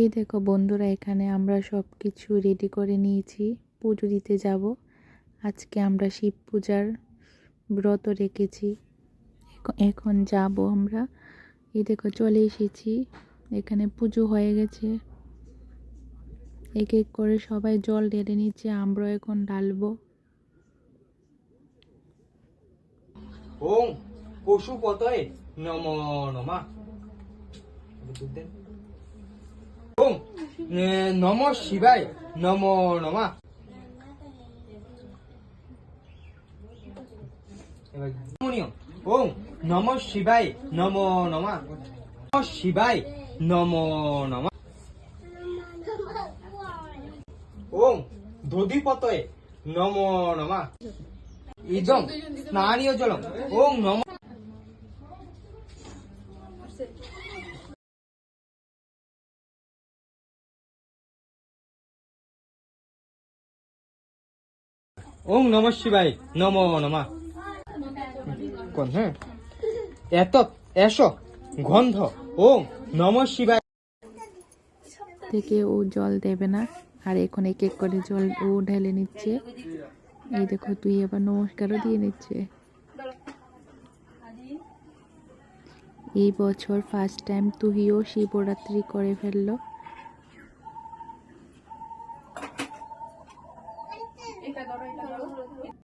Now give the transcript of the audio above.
এই দেখো বন্ধুরা, এখানে আমরা সব কিছু রেডি করে নিয়েছি, পুজো দিতে যাব। আজকে আমরা শিব পূজার ব্রত রেখেছি। এখন যাব আমরা। এই দেখো চলে এসেছি, এখানে পুজো হয়ে গেছে। এক এক করে সবাই জল ঢেলে নিচ্ছে, আমরা এখন ঢালবো। ওম পশুপতয়ে নমো নমঃ। ওম নমঃ শিবায় নমো নমঃ। ওম নমঃ শিবায় নমো নমঃ। নমঃ শিবায় নমো নমঃ। ওম দধিপতয়ে নমো নমঃ। ইজং স্নানীয় জলম। ওম নমঃ। ওম নমঃ শিবায় নমো নমঃ। কোন হ্যাঁ এত এসো গন্ধ। ওম নমঃ শিবায় থেকে ও জল দেবে না, আর এখন এক এক করে জল ও ঢেলে নিচ্ছে। এই দেখো তুই আবার নমস্কারও দিয়ে নিচ্ছে। এই বছর ফার্স্ট টাইম তুহিও শিবরাত্রি করে ফেললো।